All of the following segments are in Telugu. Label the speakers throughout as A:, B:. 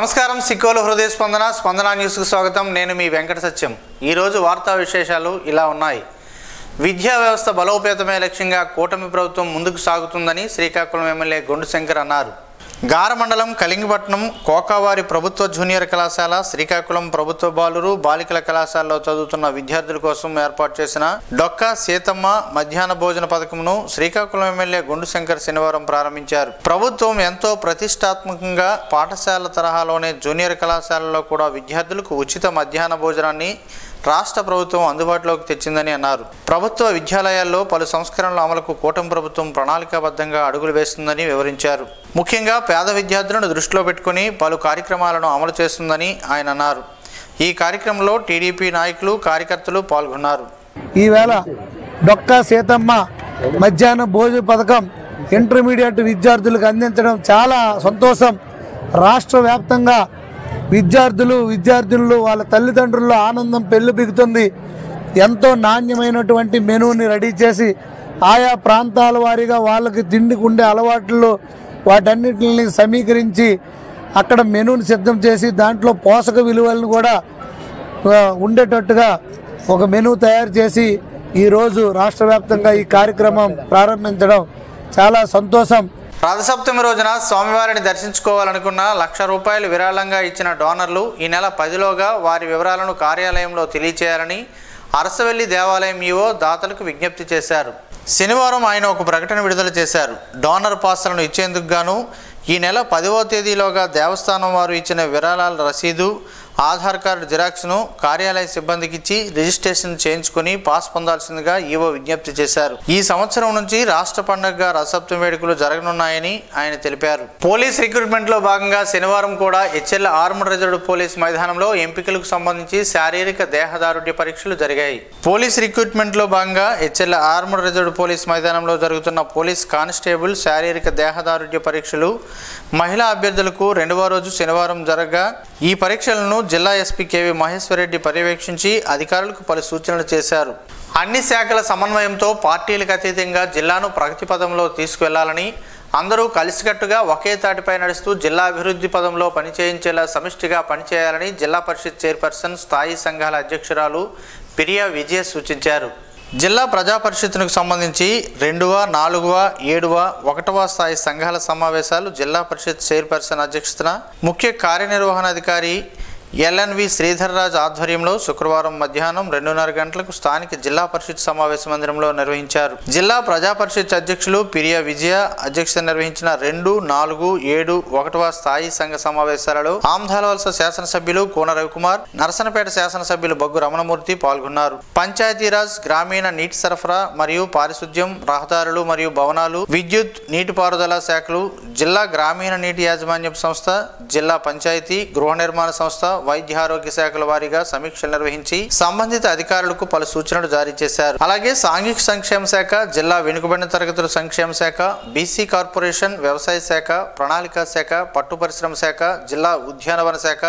A: నమస్కారం సిక్కోలు హృదయ స్పందన న్యూస్ కు స్వాగతం. నేను మీ వెంకట సత్యం. ఈ రోజు వార్తా విశేషాలు ఇలా ఉన్నాయి. విద్యా వ్యవస్థ బలోపేతమే లక్ష్యంగా కూటమి ప్రభుత్వం ముందుకు సాగుతుందని శ్రీకాకుళం ఎమ్మెల్యే గొండు శంకర్ అన్నారు. గార మండలం కలింగపట్నం కోకావారి ప్రభుత్వ జూనియర్ కళాశాల, శ్రీకాకుళం ప్రభుత్వ బాలికల కళాశాలలో చదువుతున్న విద్యార్థుల కోసం ఏర్పాటు చేసిన డొక్కా సీతమ్మ మధ్యాహ్న భోజన పథకంను శ్రీకాకుళం ఎమ్మెల్యే గొండు శంకర్ శనివారం ప్రారంభించారు. ప్రభుత్వం ఎంతో ప్రతిష్టాత్మకంగా పాఠశాల తరహాలోనే జూనియర్ కళాశాలలో కూడా విద్యార్థులకు ఉచిత మధ్యాహ్న భోజనాన్ని రాష్ట్ర ప్రభుత్వం అందుబాటులోకి తెచ్చిందని అన్నారు. ప్రభుత్వ విద్యాలయాల్లో పలు సంస్కరణల అమలుకు కూటమి ప్రభుత్వం ప్రణాళికాబద్ధంగా అడుగులు వేస్తుందని వివరించారు. ముఖ్యంగా పేద విద్యార్థులను దృష్టిలో పెట్టుకుని పలు కార్యక్రమాలను అమలు చేస్తుందని ఆయన అన్నారు. ఈ కార్యక్రమంలో టీడీపీ నాయకులు, కార్యకర్తలు పాల్గొన్నారు.
B: ఈవేళ డొక్కా సీతమ్మ మధ్యాహ్న భోజన పథకం ఇంటర్మీడియట్ విద్యార్థులకు అందించడం చాలా సంతోషం. రాష్ట్ర వ్యాప్తంగా విద్యార్థులు వాళ్ళ తల్లిదండ్రుల్లో ఆనందం పెళ్లిబిగుతుంది. ఎంతో నాణ్యమైనటువంటి మెనూని రెడీ చేసి ఆయా ప్రాంతాల వారీగా వాళ్ళకి తిండికి ఉండే అలవాట్లు వాటన్నిటిని సమీకరించి అక్కడ మెనూని సిద్ధం చేసి దాంట్లో పోషక విలువలను కూడా ఉండేటట్టుగా ఒక మెనూ తయారు చేసి ఈరోజు రాష్ట్ర వ్యాప్తంగా ఈ కార్యక్రమం ప్రారంభించడం చాలా సంతోషం.
A: రథసప్తమి రోజున స్వామివారిని దర్శించుకోవాలనుకున్న ₹1,00,000 విరాళంగా ఇచ్చిన డోనర్లు ఈ నెల 10లోగా వారి వివరాలను కార్యాలయంలో తెలియచేయాలని అరసవెల్లి దేవాలయం ఈవో దాతలకు విజ్ఞప్తి చేశారు. శనివారం ఆయన ఒక ప్రకటన విడుదల చేశారు. డోనర్ పాస్లను ఇచ్చేందుకు గాను ఈ నెల 10వ తేదీలోగా దేవస్థానం వారు ఇచ్చిన విరాళాల రసీదు, ఆధార్ కార్డు జిరాక్స్ను కార్యాలయ సిబ్బందికి ఇచ్చి రిజిస్ట్రేషన్ చేయించుకుని పాస్ పొందాల్సిందిగా ఈవో విజ్ఞప్తి చేశారు. ఈ సంవత్సరం నుంచి రాష్ట్ర పండుగగా రథసప్తమి వేడుకలు జరగనున్నాయని ఆయన తెలిపారు. పోలీస్ రిక్రూట్మెంట్లో భాగంగా శనివారం కూడా హెచ్ఎల్ ఆర్మడ్ రిజర్వ్డ్ పోలీస్ మైదానంలో ఎంపికలకు సంబంధించి శారీరక దేహదారుఢ్య పరీక్షలు జరిగాయి. పోలీస్ రిక్రూట్మెంట్లో భాగంగా హెచ్ఎల్ ఆర్మడ్ రిజర్వ్డ్ పోలీస్ మైదానంలో జరుగుతున్న పోలీస్ కానిస్టేబుల్ శారీరక దేహదారుఢ్య పరీక్షలు మహిళా అభ్యర్థులకు 2వ రోజు శనివారం జరగగా ఈ పరీక్షలను జిల్లా ఎస్పీ కేవి మహేశ్వరరెడ్డి పర్యవేక్షించి అధికారులకు పలు సూచనలు చేశారు. అన్ని శాఖల సమన్వయంతో పార్టీలకు అతీతంగా జిల్లాను ప్రగతి పదంలో తీసుకువెళ్లాలని, అందరూ కలిసికట్టుగా ఒకే తాటిపై నడుస్తూ జిల్లా అభివృద్ధి పదంలో పనిచేయించేలా సమిష్టిగా పనిచేయాలని జిల్లా పరిషత్ చైర్పర్సన్, స్థాయి సంఘాల అధ్యక్షురాలు పిరియా విజయ సూచించారు. జిల్లా ప్రజా పరిషత్తుకు సంబంధించి 2వ, 4వ, 7వ, 1వ స్థాయి సంఘాల సమావేశాలు జిల్లా పరిషత్ చైర్పర్సన్ అధ్యక్షతన ముఖ్య కార్యనిర్వహణాధికారి ఎల్ఎన్వి శ్రీధర్రాజ్ ఆధ్వర్యంలో శుక్రవారం మధ్యాహ్నం 2:30 గంటలకు స్థానిక జిల్లా పరిషత్ సమావేశ మందిరంలో నిర్వహించారు. జిల్లా ప్రజా పరిషత్ అధ్యక్షులు పిరియా విజయ అధ్యక్షత నిర్వహించిన 2, 4, 7, 1వ స్థాయి సంఘ సమావేశాలలో ఆమ్దాలవలస శాసనసభ్యులు కోన రవికుమార్, నరసనపేట శాసనసభ్యులు బొగ్గు రమణమూర్తి పాల్గొన్నారు. పంచాయతీరాజ్, గ్రామీణ నీటి సరఫరా మరియు పారిశుద్ధ్యం, రహదారులు మరియు భవనాలు, విద్యుత్, నీటిపారుదల శాఖలు, జిల్లా గ్రామీణ నీటి యాజమాన్య సంస్థ, జిల్లా పంచాయతీ గృహ నిర్మాణ సంస్థ, వైద్య ఆరోగ్య శాఖల వారీగా సమీక్షలు నిర్వహించి సంబంధిత అధికారులకు పలు సూచనలు జారీ చేశారు. అలాగే సాంఘిక సంక్షేమ శాఖ, జిల్లా వెనుకబడిన తరగతుల సంక్షేమ శాఖ, బీసీ కార్పొరేషన్, వ్యవసాయ శాఖ, ప్రణాళికా శాఖ, పట్టు పరిశ్రమ శాఖ, జిల్లా ఉద్యానవన శాఖ,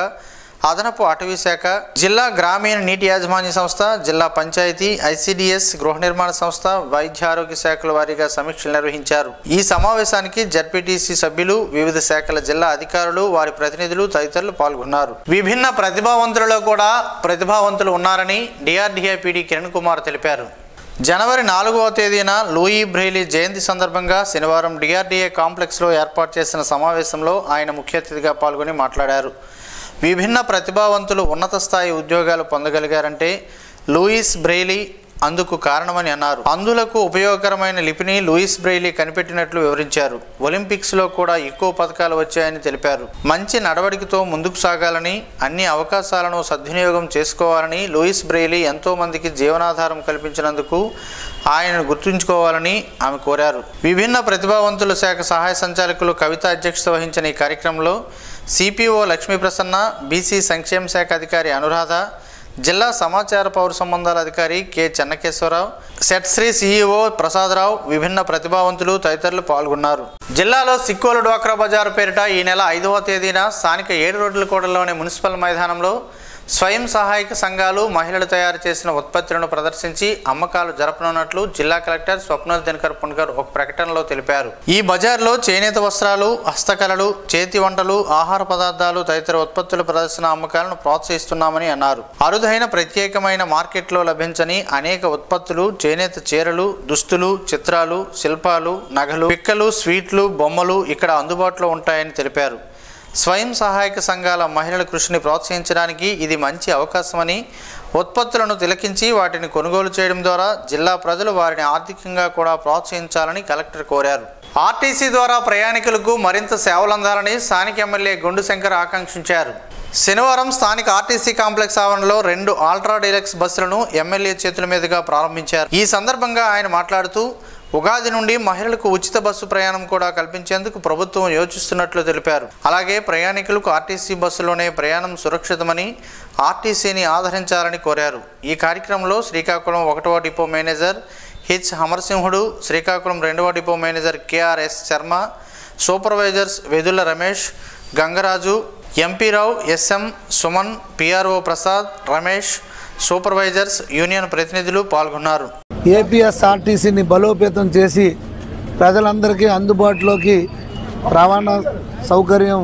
A: అదనపు అటవీ శాఖ, జిల్లా గ్రామీణ నీటి యాజమాన్య సంస్థ, జిల్లా పంచాయతీ, ఐసిడిఎస్, గృహ నిర్మాణ సంస్థ, వైద్య ఆరోగ్య శాఖల వారీగా సమీక్షలు నిర్వహించారు. ఈ సమావేశానికి జడ్పీటీసీ సభ్యులు, వివిధ శాఖల జిల్లా అధికారులు, వారి ప్రతినిధులు తదితరులు పాల్గొన్నారు. విభిన్న ప్రతిభావంతులలో కూడా ప్రతిభావంతులు ఉన్నారని డిఆర్డీఏ పీడీ కిరణ్ కుమార్ తెలిపారు. జనవరి 4వ తేదీన లూయి బ్రెయిలీ జయంతి సందర్భంగా శనివారం డిఆర్డీఏ కాంప్లెక్స్లో ఏర్పాటు చేసిన సమావేశంలో ఆయన ముఖ్య అతిథిగా పాల్గొని మాట్లాడారు. విభిన్న ప్రతిభావంతులు ఉన్నత స్థాయి ఉద్యోగాలు పొందగలిగారంటే లూయిస్ బ్రెయిలీ అందుకు కారణమని అన్నారు. అందులకు ఉపయోగకరమైన లిపిని లూయిస్ బ్రెయిలీ కనిపెట్టినట్లు వివరించారు. ఒలింపిక్స్లో కూడా ఎక్కువ పథకాలు వచ్చాయని తెలిపారు. మంచి నడవడికతో ముందుకు సాగాలని, అన్ని అవకాశాలను సద్వినియోగం చేసుకోవాలని, లూయిస్ బ్రెయిలీ ఎంతో మందికి జీవనాధారం కల్పించినందుకు ఆయనను గుర్తుంచుకోవాలని ఆమె కోరారు. విభిన్న ప్రతిభావంతుల శాఖ సహాయ సంచాలకులు కవిత అధ్యక్షత వహించిన ఈ కార్యక్రమంలో సిపిఓ లక్ష్మీప్రసన్న, బీసీ సంక్షేమ శాఖ అధికారి అనురాధ, జిల్లా సమాచార పౌర సంబంధాల అధికారి కె చెన్నకేశ్వరరావు, సెట్శ్రీ సిఇఓ ప్రసాదరావు, విభిన్న ప్రతిభావంతులు తదితరులు పాల్గొన్నారు. జిల్లాలో సిక్కోలు డ్వాక్రా బజారు పేరిట ఈ నెల 5వ తేదీన స్థానిక 7 రోడ్ల కూడలిలోని మున్సిపల్ మైదానంలో స్వయం సహాయక సంఘాలు మహిళలు తయారు చేసిన ఉత్పత్తులను ప్రదర్శించి అమ్మకాలు జరపనున్నట్లు జిల్లా కలెక్టర్ స్వప్నల్ దినకర్ పున్కర్ ఒక ప్రకటనలో తెలిపారు. ఈ బజార్లో చేనేత వస్త్రాలు, హస్తకళలు, చేతి వంటలు, ఆహార పదార్థాలు తదితర ఉత్పత్తుల ప్రదర్శన అమ్మకాలను ప్రోత్సహిస్తున్నామని అన్నారు. అరుదైన ప్రత్యేకమైన మార్కెట్లో లభించని అనేక ఉత్పత్తులు, చేనేత చీరలు, దుస్తులు, చిత్రాలు, శిల్పాలు, నగలు, పిక్కలు, స్వీట్లు, బొమ్మలు ఇక్కడ అందుబాటులో ఉంటాయని తెలిపారు. స్వయం సహాయక సంఘాల మహిళల కృషిని ప్రోత్సహించడానికి ఇది మంచి అవకాశమని, ఉత్పత్తులను తిలకించి వాటిని కొనుగోలు చేయడం ద్వారా జిల్లా ప్రజలు వారిని ఆర్థికంగా కూడా ప్రోత్సహించాలని కలెక్టర్ కోరారు. ఆర్టీసీ ద్వారా ప్రయాణికులకు మరింత సేవలందాలని స్థానిక ఎమ్మెల్యే గుండు శంకర్ ఆకాంక్షించారు. శనివారం స్థానిక ఆర్టీసీ కాంప్లెక్స్ ఆవరణలో 2 అల్ట్రా డీలక్స్ బస్సులను ఎమ్మెల్యే చేతుల మీదుగా ప్రారంభించారు. ఈ సందర్భంగా ఆయన మాట్లాడుతూ ఉగాది నుండి మహిళలకు ఉచిత బస్సు ప్రయాణం కూడా కల్పించేందుకు ప్రభుత్వం యోచిస్తున్నట్లు తెలిపారు. అలాగే ప్రయాణికులకు ఆర్టీసీ బస్సులోనే ప్రయాణం సురక్షితమని, ఆర్టీసీని ఆదరించాలని కోరారు. ఈ కార్యక్రమంలో శ్రీకాకుళం 1వ డిపో మేనేజర్ హెచ్ అమరసింహుడు, శ్రీకాకుళం 2వ depot manager KRs Sharma, supervisors Vedula Ramesh, Gangaraju, ఎంపీరావు, S M, Suman, PRO Prasad, Ramesh, supervisors union ప్రతినిధులు పాల్గొన్నారు.
B: ఏపీఎస్ఆర్టీసీని బలోపేతం చేసి ప్రజలందరికీ అందుబాటులోకి రవాణా సౌకర్యం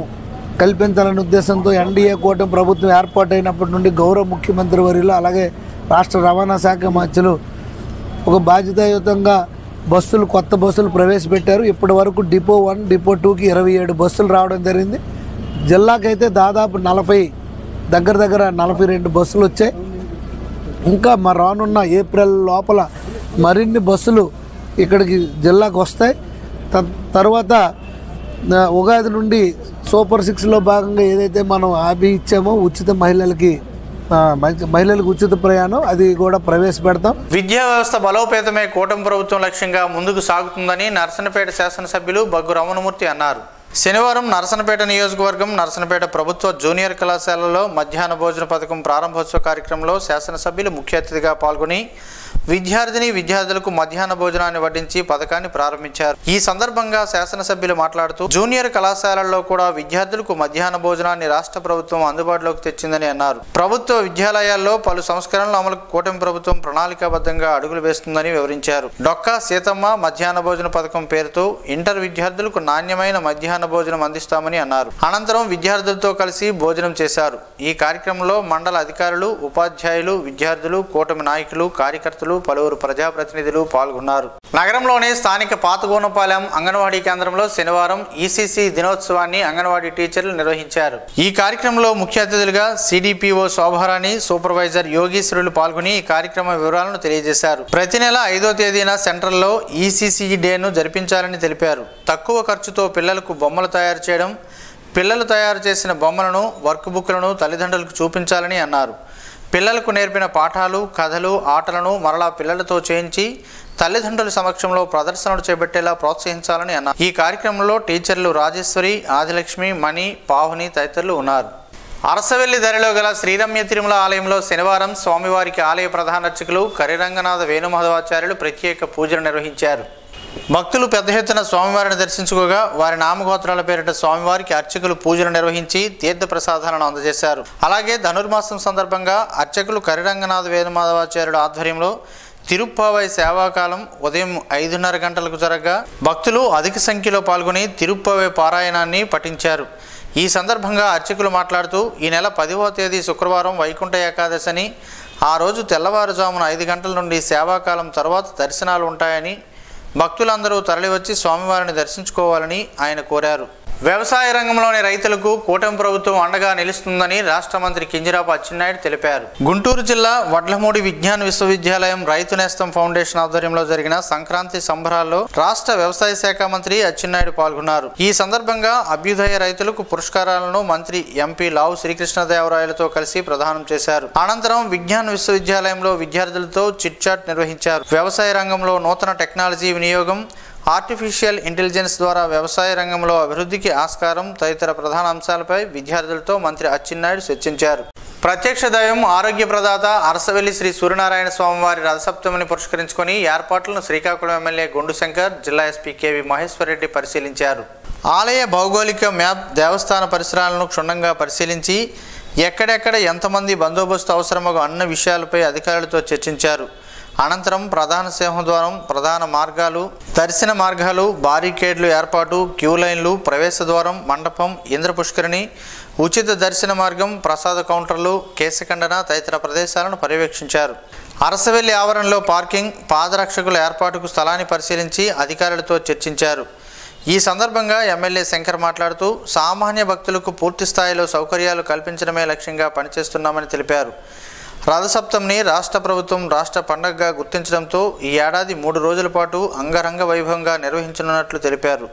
B: కల్పించాలనే ఉద్దేశంతో ఎన్డీఏ కూటమి ప్రభుత్వం ఏర్పాటైనప్పటి నుండి గౌరవ ముఖ్యమంత్రి వర్యులు అలాగే రాష్ట్ర రవాణా శాఖ మంత్రులు ఒక బాధ్యతాయుతంగా కొత్త బస్సులు ప్రవేశపెట్టారు. ఇప్పటి వరకు డిపో 1, డిపో 2కి 27 బస్సులు రావడం జరిగింది. జిల్లాకైతే దాదాపు 40 దగ్గర 42 బస్సులు వచ్చాయి. ఇంకా రానున్న ఏప్రిల్ లోపల మరిన్ని బస్సులు ఇక్కడికి జిల్లాకు వస్తాయి. తర్వాత ఉగాది నుండి సూపర్ 6లో భాగంగా ఏదైతే మనం హామీ ఇచ్చామో ఉచిత మహిళలకు ఉచిత ప్రయాణం అది కూడా ప్రవేశపెడతాం.
A: విద్యా వ్యవస్థ బలోపేతమే కూటమి ప్రభుత్వం లక్ష్యంగా ముందుకు సాగుతుందని నర్సన్నపేట శాసనసభ్యులు బగ్గు రమణమూర్తి అన్నారు. శనివారం నర్సన్నపేట నియోజకవర్గం నర్సన్నపేట ప్రభుత్వ జూనియర్ కళాశాలలో మధ్యాహ్న భోజన పథకం ప్రారంభోత్సవ కార్యక్రమంలో శాసనసభ్యులు ముఖ్య అతిథిగా పాల్గొని విద్యార్థులకు మధ్యాహ్న భోజనాన్ని వడ్డించి పథకాన్ని ప్రారంభించారు. ఈ సందర్భంగా శాసనసభ్యులు మాట్లాడుతూ జూనియర్ కళాశాలల్లో కూడా విద్యార్థులకు మధ్యాహ్న భోజనాన్ని రాష్ట్ర ప్రభుత్వం అందుబాటులోకి తెచ్చిందని అన్నారు. ప్రభుత్వ విద్యాలయాల్లో పలు సంస్కరణల అమలుకు కూటమి ప్రభుత్వం ప్రణాళికాబద్ధంగా అడుగులు వేస్తుందని వివరించారు. డొక్కా సీతమ్మ మధ్యాహ్న భోజన పథకం పేరుతో ఇంటర్ విద్యార్థులకు నాణ్యమైన మధ్యాహ్న భోజనం అందిస్తామని అన్నారు. అనంతరం విద్యార్థులతో కలిసి భోజనం చేశారు. ఈ కార్యక్రమంలో మండల అధికారులు, ఉపాధ్యాయులు, విద్యార్థులు, కూటమి నాయకులు, కార్యకర్తలు, పలువురు ప్రజాప్రతినిధులు పాల్గొన్నారు. నగరంలోని స్థానిక పాతగోనపాలెం అంగన్వాడీ కేంద్రంలో శనివారం ఈసీసీ దినోత్సవాన్ని అంగన్వాడీ టీచర్లు నిర్వహించారు. ఈ కార్యక్రమంలో ముఖ్య అతిథులుగా సిడిపిఓ శోభారాణి, సూపర్వైజర్ యోగీశ్వరులు పాల్గొని ఈ కార్యక్రమ వివరాలను తెలియజేశారు. ప్రతి నెల 5వ తేదీన సెంట్రల్లో ఈసీసీ డేను జరిపించాలని తెలిపారు. తక్కువ ఖర్చుతో పిల్లలకు బొమ్మలు తయారు చేయడం, పిల్లలు తయారు చేసిన బొమ్మలను, వర్క్ బుక్లను తల్లిదండ్రులకు చూపించాలని అన్నారు. పిల్లలకు నేర్పిన పాఠాలు, కథలు, ఆటలను మరలా పిల్లలతో చేయించి తల్లిదండ్రుల సమక్షంలో ప్రదర్శనలు చేపట్టేలా ప్రోత్సహించాలని అన్నారు. ఈ కార్యక్రమంలో టీచర్లు రాజేశ్వరి, ఆదిలక్ష్మి, మణి, పావని తదితరులు ఉన్నారు. అరసవెల్లి ధరలో గల శ్రీరమ్య తిరుమల ఆలయంలో శనివారం స్వామివారికి ఆలయ ప్రధాన అర్చకులు కరిరంగనాథ వేణుమాధవాచార్యులు ప్రత్యేక పూజలు నిర్వహించారు. భక్తులు పెద్ద ఎత్తున స్వామివారిని దర్శించుకోగా వారి నామగోత్రాల పేరిట స్వామివారికి అర్చకులు పూజలు నిర్వహించి తీర్థ ప్రసాదాలను అందజేశారు. అలాగే ధనుర్మాసం సందర్భంగా అర్చకులు కరిరంగనాథ వేణుమాధవాచార్యుడు ఆధ్వర్యంలో తిరుప్పావై సేవాకాలం ఉదయం 5:30 గంటలకు జరగగా భక్తులు అధిక సంఖ్యలో పాల్గొని తిరుప్పావై పారాయణాన్ని పఠించారు. ఈ సందర్భంగా అర్చకులు మాట్లాడుతూ ఈ నెల 10వ తేదీ శుక్రవారం వైకుంఠ ఏకాదశి అని, ఆ రోజు తెల్లవారుజామున 5 గంటల నుండి సేవాకాలం తర్వాత దర్శనాలు ఉంటాయని భక్తులందరూ తరలివచ్చి స్వామివారిని దర్శించుకోవాలని ఆయన కోరారు. వ్యవసాయ రంగంలోని రైతులకు కూటమి ప్రభుత్వం అండగా నిలుస్తుందని రాష్ట్ర మంత్రి కింజరాపు అచ్చెన్నాయుడు తెలిపారు. గుంటూరు జిల్లా వడ్లమూడి విజ్ఞాన విశ్వవిద్యాలయం రైతు నేస్తం ఫౌండేషన్ ఆధ్వర్యంలో జరిగిన సంక్రాంతి సంబరాల్లో రాష్ట్ర వ్యవసాయ శాఖ మంత్రి అచ్చెన్నాయుడు పాల్గొన్నారు. ఈ సందర్భంగా అభ్యుదయ రైతులకు పురస్కారాలను మంత్రి ఎంపీ లావు శ్రీకృష్ణదేవరాయలతో కలిసి ప్రదానం చేశారు. అనంతరం విజ్ఞాన విశ్వవిద్యాలయంలో విద్యార్థులతో చిట్ చాట్ నిర్వహించారు. వ్యవసాయ రంగంలో నూతన టెక్నాలజీ వినియోగం, ఆర్టిఫిషియల్ ఇంటెలిజెన్స్ ద్వారా వ్యవసాయ రంగంలో అభివృద్ధికి ఆస్కారం తదితర ప్రధాన అంశాలపై విద్యార్థులతో మంత్రి అచ్చెన్నాయుడు చర్చించారు. ప్రత్యక్ష దైవం ఆరోగ్య ప్రదాత అరసవెల్లి శ్రీ సూర్యనారాయణ స్వామివారి రథసప్తమిని పురస్కరించుకొని ఏర్పాట్లను శ్రీకాకుళం ఎమ్మెల్యే గుండు శంకర్, జిల్లా ఎస్పీ కేవి మహేశ్వర్ రెడ్డి పరిశీలించారు. ఆలయ భౌగోళిక మ్యాప్, దేవస్థాన పరిసరాలను క్షుణ్ణంగా పరిశీలించి ఎక్కడెక్కడ ఎంతమంది బందోబస్తు అవసరమో అన్న విషయాలపై అధికారులతో చర్చించారు. అనంతరం ప్రధాన సింహద్వారం, ప్రధాన మార్గాలు, దర్శన మార్గాలు, బారికేడ్లు ఏర్పాటు, క్యూ లైన్లు, ప్రవేశ ద్వారం, మండపం, ఇంద్రపుష్కరిణి, ఉచిత దర్శన మార్గం, ప్రసాద కౌంటర్లు, కేశఖండన తదితర ప్రదేశాలను పర్యవేక్షించారు. అరసవెల్లి ఆవరణలో పార్కింగ్, పాదరక్షకుల ఏర్పాటుకు స్థలాన్ని పరిశీలించి అధికారులతో చర్చించారు. ఈ సందర్భంగా ఎమ్మెల్యే శంకర్ మాట్లాడుతూ సామాన్య భక్తులకు పూర్తి స్థాయిలో సౌకర్యాలు కల్పించడమే లక్ష్యంగా పనిచేస్తున్నామని తెలిపారు. రథసప్తమిని రాష్ట్ర ప్రభుత్వం రాష్ట్ర పండుగగా గుర్తించడంతో ఈ ఏడాది 3 రోజుల పాటు అంగరంగ వైభవంగా నిర్వహించనున్నట్లు తెలిపారు.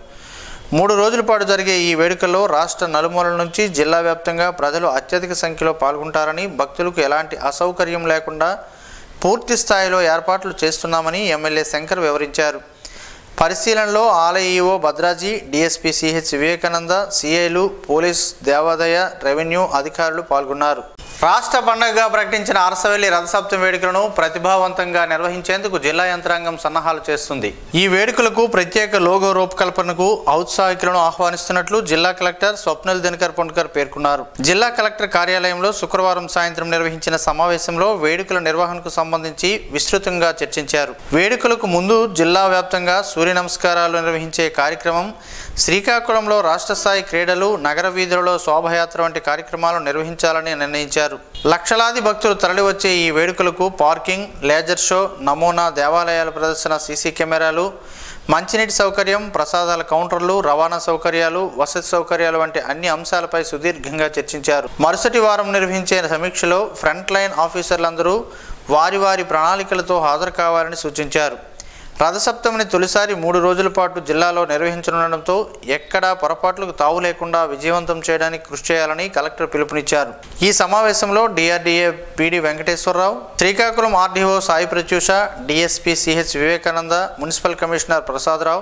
A: 3 రోజుల పాటు జరిగే ఈ వేడుకల్లో రాష్ట్ర నలుమూలల నుంచి జిల్లా వ్యాప్తంగా ప్రజలు అత్యధిక సంఖ్యలో పాల్గొంటారని, భక్తులకు ఎలాంటి అసౌకర్యం లేకుండా పూర్తి స్థాయిలో ఏర్పాట్లు చేస్తున్నామని ఎమ్మెల్యే శంకర్ వివరించారు. పరిశీలనలో ఆలయ EO Bhadraji, DSP CH Vivekananda, సిఐలు, పోలీస్, దేవాదాయ, రెవెన్యూ అధికారులు పాల్గొన్నారు. రాష్ట్ర పండుగగా ప్రకటించిన అరసవెల్లి రథసప్తమి వేడుకలను ప్రతిభావంతంగా నిర్వహించేందుకు జిల్లా యంత్రాంగం సన్నాహాలు చేస్తుంది. ఈ వేడుకలకు ప్రత్యేక లోగో రూపకల్పనకు ఔత్సాహికులను ఆహ్వానిస్తున్నట్లు జిల్లా కలెక్టర్ స్వప్నిల్ దినకర్ పొండ్కర్ పేర్కొన్నారు. జిల్లా కలెక్టర్ కార్యాలయంలో శుక్రవారం సాయంత్రం నిర్వహించిన సమావేశంలో వేడుకల నిర్వహణకు సంబంధించి విస్తృతంగా చర్చించారు. వేడుకలకు ముందు జిల్లా వ్యాప్తంగా సూర్య నమస్కారాలు నిర్వహించే కార్యక్రమం, శ్రీకాకుళంలో రాష్ట్ర స్థాయి క్రీడలు, నగర వీధులలో శోభయాత్ర వంటి కార్యక్రమాలు నిర్వహించాలని నిర్ణయించారు. లక్షలాది భక్తులు తరలివచ్చే ఈ వేడుకలకు పార్కింగ్, లేజర్ షో, నమూనా దేవాలయాల ప్రదర్శన, సీసీ కెమెరాలు, మంచినీటి సౌకర్యం, ప్రసాదాల కౌంటర్లు, రవాణా సౌకర్యాలు, వసతి సౌకర్యాలు వంటి అన్ని అంశాలపై సుదీర్ఘంగా చర్చించారు. మరుసటి వారం నిర్వహించే సమీక్షలో ఫ్రంట్ లైన్ ఆఫీసర్లందరూ వారి వారి ప్రణాళికలతో హాజరు కావాలని సూచించారు. రథసప్తమిని తొలిసారి 3 రోజుల పాటు జిల్లాలో నిర్వహించనుండడంతో ఎక్కడా పొరపాట్లకు తావు లేకుండా విజయవంతం చేయడానికి కృషి చేయాలని కలెక్టర్ పిలుపునిచ్చారు. ఈ సమావేశంలో DRDA PD Venkateswararao, Srikakulam RDO Sai Pratyusha, DSP CH Vivekananda, municipal commissioner Prasadarao,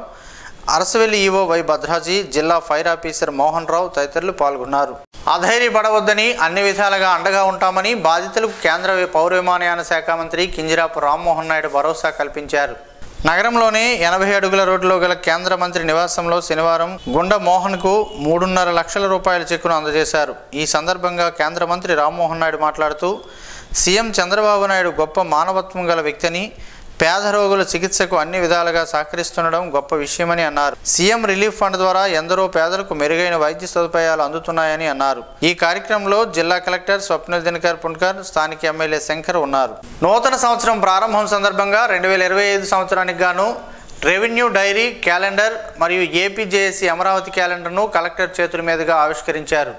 A: Arasavalli EO why Bhadraji, జిల్లా ఫైర్ ఆఫీసర్ మోహన్ రావు తదితరులు పాల్గొన్నారు. అధైర్యపడవద్దని, అన్ని విధాలుగా అండగా ఉంటామని బాధితులకు కేంద్ర పౌర విమానయాన శాఖ మంత్రి కింజరాపు రామ్మోహన్ నాయుడు భరోసా కల్పించారు. నగరంలోని 80 అడుగుల రోడ్డులో గల కేంద్ర మంత్రి నివాసంలో శనివారం గుండా మోహన్కు 3.5 లక్షల రూపాయల చెక్కును అందజేశారు. ఈ సందర్భంగా కేంద్ర మంత్రి రామ్మోహన్ నాయుడు మాట్లాడుతూ సీఎం చంద్రబాబు నాయుడు గొప్ప మానవత్వం గల వ్యక్తిని, పేద రోగుల చికిత్సకు అన్ని విధాలుగా సహకరిస్తుండడం గొప్ప విషయమని అన్నారు. సీఎం రిలీఫ్ ఫండ్ ద్వారా ఎందరో పేదలకు మెరుగైన వైద్య సదుపాయాలు అందుతున్నాయని అన్నారు. ఈ కార్యక్రమంలో జిల్లా కలెక్టర్ స్వప్నిల్ దినకర్ పొండ్కర్, స్థానిక ఎమ్మెల్యే శంకర్ ఉన్నారు. నూతన సంవత్సరం ప్రారంభం సందర్భంగా 2025 సంవత్సరానికి గాను రెవెన్యూ డైరీ, క్యాలెండర్ మరియు ఏపీజేఏసీ అమరావతి క్యాలెండర్ను కలెక్టర్ చేతుల మీదుగా ఆవిష్కరించారు.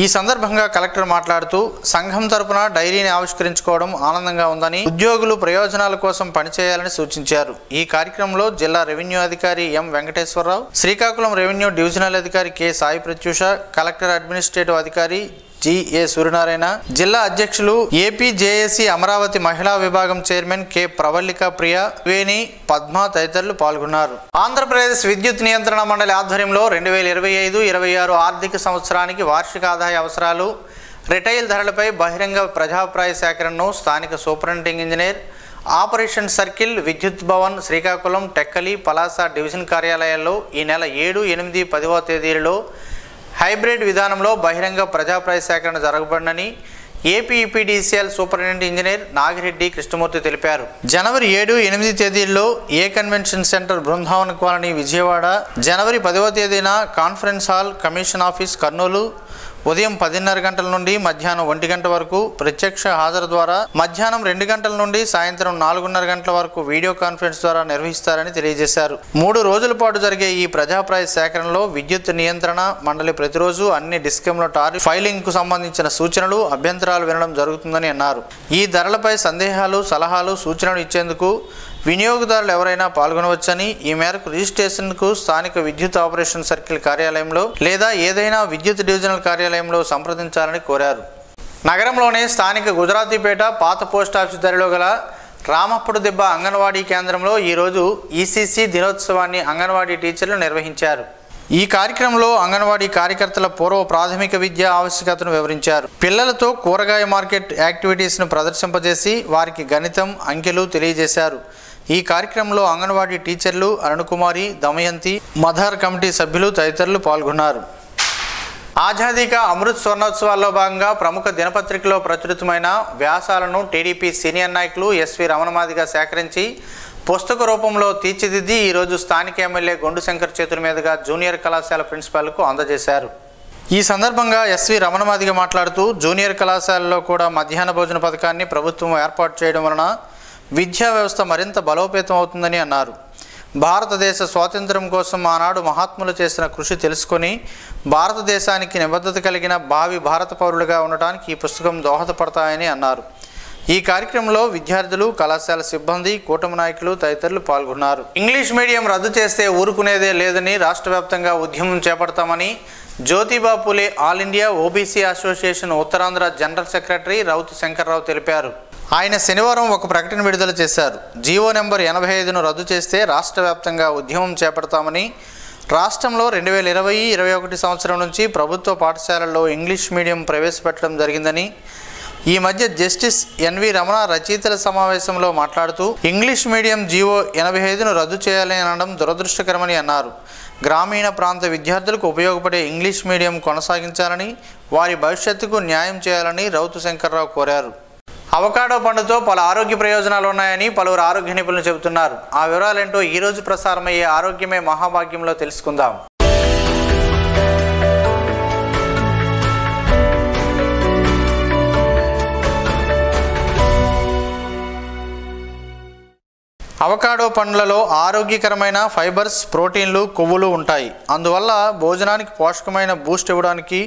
A: ఈ సందర్భంగా కలెక్టర్ మాట్లాడుతూ సంఘం తరపున డైరీని ఆవిష్కరించుకోవడం ఆనందంగా ఉందని, ఉద్యోగులు ప్రయోజనాల కోసం పనిచేయాలని సూచించారు. ఈ కార్యక్రమంలో జిల్లా రెవెన్యూ అధికారి M Venkateswararao, Srikakulam revenue divisional అధికారి K Sai Prathyusha, collector administrative అధికారి జి.ఏ. సూర్యనారాయణ, జిల్లా అధ్యక్షులు, ఏపీజేఏసీ అమరావతి మహిళా విభాగం చైర్మన్ కె ప్రవల్లిక ప్రియ, వేణి, పద్మ తదితరులు పాల్గొన్నారు. ఆంధ్రప్రదేశ్ విద్యుత్ నియంత్రణ మండలి ఆధ్వర్యంలో 2025-26 ఆర్థిక సంవత్సరానికి వార్షిక ఆదాయ అవసరాలు, రిటైల్ ధరలపై బహిరంగ ప్రజాభిప్రాయ సేకరణను స్థానిక సూపరింటెండింగ్ ఇంజనీర్, ఆపరేషన్ సర్కిల్, విద్యుత్ భవన్, శ్రీకాకుళం, టెక్కలి, పలాస డివిజన్ కార్యాలయాల్లో ఈ నెల 7, 8, 10వ తేదీలలో హైబ్రిడ్ విధానంలో బహిరంగ ప్రజాభిప్రాయ సేకరణ జరగబడినని APEPDCL superintendent engineer Nagireddy Krishnamurthy తెలిపారు. జనవరి 7, 8 తేదీల్లో A convention centre, Brindavan colony Vijayawada, జనవరి 10వ తేదీన conference hall, commission office Kurnool, ఉదయం 10:30 గంటల నుండి మధ్యాహ్నం 1 గంట వరకు ప్రత్యక్ష హాజరు ద్వారా, మధ్యాహ్నం 2 గంటల నుండి సాయంత్రం 4:30 గంటల వరకు వీడియో కాన్ఫరెన్స్ ద్వారా నిర్వహిస్తారని తెలియజేశారు. 3 రోజుల పాటు జరిగే ఈ ప్రజాభిప్రాయ సేకరణలో విద్యుత్ నియంత్రణ మండలి ప్రతిరోజు అన్ని డిస్కంల టారిఫ్ ఫైలింగ్ కు సంబంధించిన సూచనలు, అభ్యంతరాలు వినడం జరుగుతుందని అన్నారు. ఈ ధరలపై సందేహాలు, సలహాలు, సూచనలు ఇచ్చేందుకు వినియోగదారులు ఎవరైనా పాల్గొనవచ్చని, ఈ మేరకు రిజిస్ట్రేషన్కు స్థానిక విద్యుత్ ఆపరేషన్ సర్కిల్ కార్యాలయంలో లేదా ఏదైనా విద్యుత్ డివిజనల్ కార్యాలయంలో సంప్రదించాలని కోరారు. నగరంలోని స్థానిక గుజరాతీపేట పాత పోస్టాఫీస్ దారిలో గల రామప్పుడు దిబ్బ అంగన్వాడీ కేంద్రంలో ఈరోజు ఈసీసీ దినోత్సవాన్ని అంగన్వాడీ టీచర్లు నిర్వహించారు. ఈ కార్యక్రమంలో అంగన్వాడీ కార్యకర్తల పూర్వ ప్రాథమిక విద్య ఆవశ్యకతను వివరించారు. పిల్లలతో కూరగాయ మార్కెట్ యాక్టివిటీస్ను ప్రదర్శింపజేసి వారికి గణితం, అంకెలు తెలియజేశారు. ఈ కార్యక్రమంలో అంగన్వాడీ టీచర్లు అరుణకుమారి, దమయంతి, మదర్ కమిటీ సభ్యులు తదితరులు పాల్గొన్నారు. ఆజాదీ కా అమృత్ స్వర్ణోత్సవాల్లో భాగంగా ప్రముఖ దినపత్రికలో ప్రచురితమైన వ్యాసాలను టీడీపీ సీనియర్ నాయకులు ఎస్వి రమణమాదిగా సేకరించి పుస్తక రూపంలో తీర్చిదిద్ది ఈరోజు స్థానిక ఎమ్మెల్యే గొండు శంకర్ చేతుల మీదుగా జూనియర్ కళాశాల ప్రిన్సిపాల్కు అందజేశారు. ఈ సందర్భంగా ఎస్వి రమణమాదిగా మాట్లాడుతూ జూనియర్ కళాశాలలో కూడా మధ్యాహ్న భోజన పథకాన్ని ప్రభుత్వం ఏర్పాటు చేయడం వలన విద్యా వ్యవస్థ మరింత బలోపేతం అవుతుందని అన్నారు. భారతదేశ స్వాతంత్ర్యం కోసం ఆనాడు మహాత్ములు చేసిన కృషి తెలుసుకొని భారతదేశానికి నిబద్ధత కలిగిన భావి భారత పౌరులుగా ఉండటానికి ఈ పుస్తకం దోహదపడతాయని అన్నారు. ఈ కార్యక్రమంలో విద్యార్థులు, కళాశాల సిబ్బంది, కూటమి నాయకులు తదితరులు పాల్గొన్నారు. ఇంగ్లీష్ మీడియం రద్దు చేస్తే ఊరుకునేదే లేదని రాష్ట్ర వ్యాప్తంగా ఉద్యమం చేపడతామని Jyotiba Phule all India OBC association Uttarandhra general secretary రౌతు శంకర్రావు తెలిపారు. ఆయన శనివారం ఒక ప్రకటన విడుదల చేశారు. జీవో నెంబర్ 85ను రద్దు చేస్తే రాష్ట్ర వ్యాప్తంగా ఉద్యమం చేపడతామని, రాష్ట్రంలో 2020-21 సంవత్సరం నుంచి ప్రభుత్వ పాఠశాలల్లో ఇంగ్లీష్ మీడియం ప్రవేశపెట్టడం జరిగిందని, ఈ మధ్య జస్టిస్ ఎన్వి రమణ రచయితల సమావేశంలో మాట్లాడుతూ ఇంగ్లీష్ మీడియం జీవో 85ను రద్దు చేయాలని అనడం దురదృష్టకరమని అన్నారు. గ్రామీణ ప్రాంత విద్యార్థులకు ఉపయోగపడే ఇంగ్లీష్ మీడియం కొనసాగించాలని, వారి భవిష్యత్తుకు న్యాయం చేయాలని రౌతు శంకర్రావు కోరారు. అవకాడో పండుతో పలు ఆరోగ్య ప్రయోజనాలు ఉన్నాయని పలువురు ఆరోగ్య నిపుణులు చెబుతున్నారు. ఆ వివరాలేంటో ఈరోజు ప్రసారమయ్యే ఆరోగ్యమే మహాభాగ్యంలో తెలుసుకుందాం. అవకాడో పండ్లలో ఆరోగ్యకరమైన ఫైబర్స్, ప్రోటీన్లు, కొవ్వులు ఉంటాయి. అందువల్ల భోజనానికి పోషకమైన బూస్ట్ ఇవ్వడానికి,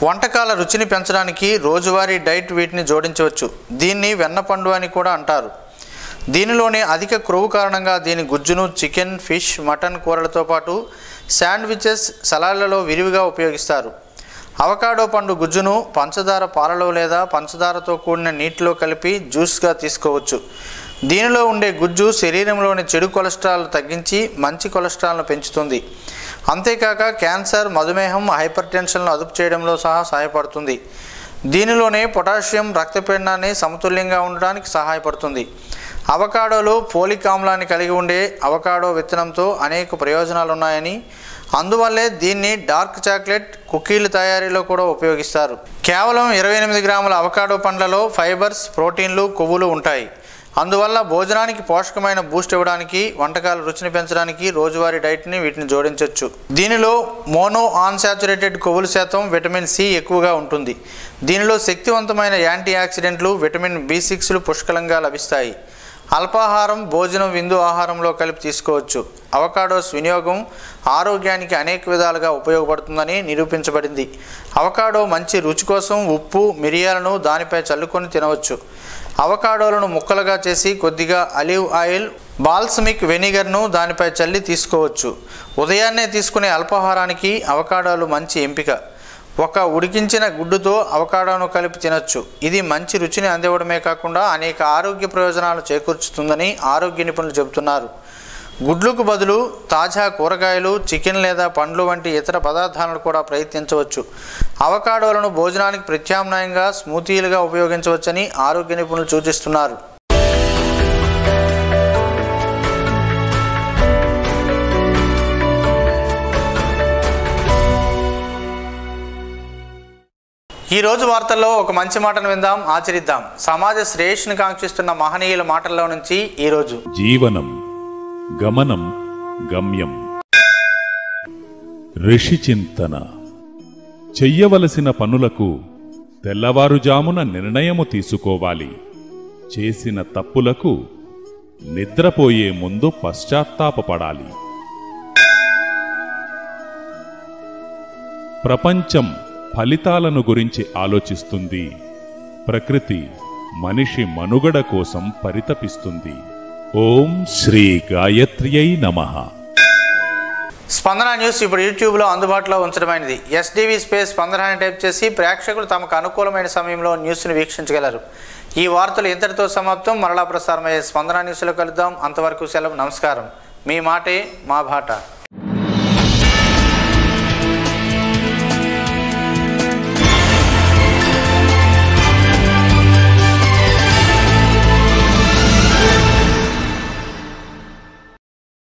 A: వంటకాల రుచిని పెంచడానికి రోజువారీ డైట్ వీటిని జోడించవచ్చు. దీన్ని వెన్నపండు అని కూడా అంటారు. దీనిలోనే అధిక క్రొవ్వు కారణంగా దీని గుజ్జును చికెన్, ఫిష్, మటన్ కూరలతో పాటు శాండ్విచెస్, సలాడ్లలో విరివిగా ఉపయోగిస్తారు. అవకాడో పండు గుజ్జును పంచదార పాలలో లేదా పంచదారతో కూడిన నీటిలో కలిపి జ్యూస్గా తీసుకోవచ్చు. దీనిలో ఉండే గుజ్జు శరీరంలోని చెడు కొలెస్ట్రాల్ తగ్గించి మంచి కొలెస్ట్రాల్ను పెంచుతుంది. అంతేకాక క్యాన్సర్, మధుమేహం, హైపర్ టెన్షన్ను అదుపు చేయడంలో సహాయపడుతుంది. దీనిలోనే పొటాషియం రక్తపీడనాన్ని సమతుల్యంగా ఉండడానికి సహాయపడుతుంది. అవకాడోలో ఫోలిక్ ఆమ్లాన్ని కలిగి ఉండే అవకాడో విత్తనంతో అనేక ప్రయోజనాలు ఉన్నాయని, అందువల్లే దీన్ని డార్క్ చాక్లెట్, కుకీల తయారీలో కూడా ఉపయోగిస్తారు. కేవలం 28 గ్రాముల అవకాడో పండ్లలో ఫైబర్స్, ప్రోటీన్లు, కొవ్వులు ఉంటాయి. అందువల్ల భోజనానికి పోషకమైన బూస్ట్ ఇవ్వడానికి, వంటకాల రుచిని పెంచడానికి రోజువారీ డైట్ని వీటిని జోడించవచ్చు. దీనిలో మోనో అన్సాచురేటెడ్ కొవ్వుల శాతం, విటమిన్ సి ఎక్కువగా ఉంటుంది. దీనిలో శక్తివంతమైన యాంటీ ఆక్సిడెంట్లు, విటమిన్ B6లు పుష్కలంగా లభిస్తాయి. అల్పాహారం, భోజనం, విందు ఆహారంలో కలిపి తీసుకోవచ్చు. అవకాడోస్ వినియోగం ఆరోగ్యానికి అనేక విధాలుగా ఉపయోగపడుతుందని నిరూపించబడింది. అవకాడో మంచి రుచి కోసం ఉప్పు, మిరియాలను దానిపై చల్లుకొని తినవచ్చు. అవకాడోలను ముక్కలుగా చేసి కొద్దిగా ఆలివ్ ఆయిల్, బాల్సమిక్ వెనిగర్ను దానిపై చల్లి తీసుకోవచ్చు. ఉదయాన్నే తీసుకునే అల్పాహారానికి అవకాడోలు మంచి ఎంపిక. ఒక ఉడికించిన గుడ్డుతో అవకాడోను కలిపి తినొచ్చు. ఇది మంచి రుచిని అందివ్వడమే కాకుండా అనేక ఆరోగ్య ప్రయోజనాలు చేకూర్చుతుందని ఆరోగ్య నిపుణులు చెబుతున్నారు. గుడ్లకు బదులు తాజా కూరగాయలు, చికెన్ లేదా పండ్లు వంటి ఇతర పదార్థాలను కూడా ప్రయత్నించవచ్చు. అవకాడోలను భోజనానికి ప్రత్యామ్నాయంగా స్మూతీలుగా ఉపయోగించవచ్చని ఆరోగ్య నిపుణులు సూచిస్తున్నారు. ఈరోజు వార్తల్లో ఒక మంచి మాటను విందాం, ఆచరిద్దాం. సమాజ శ్రేయస్సును కాంక్షిస్తున్న మహనీయుల మాటల్లో నుంచి ఈరోజు.
C: జీవనం, గమనం, గమ్యం. ఋషి చింతన. చెయ్యవలసిన పనులకు తెల్లవారుజామున నిర్ణయము తీసుకోవాలి. చేసిన తప్పులకు నిద్రపోయే ముందు పశ్చాత్తాపపడాలి. ప్రపంచం ఫలితాలను గురించి ఆలోచిస్తుంది. ప్రకృతి మనిషి మనుగడ కోసం పరితపిస్తుంది. ఓం శ్రీ గాయత్ర్యై నమః.
A: స్పందన న్యూస్ ఇప్పుడు యూట్యూబ్లో అందుబాటులో ఉంచడమైనది. SDV స్పందన అని టైప్ చేసి ప్రేక్షకులు తమకు అనుకూలమైన సమయంలో న్యూస్ను వీక్షించగలరు. ఈ వార్తలు ఇంతటితో సమాప్తం. మరలా ప్రసారమయ్యే స్పందన న్యూస్లో కలుద్దాం. అంతవరకు సెలవు. నమస్కారం. మీ మాటే మా బాట.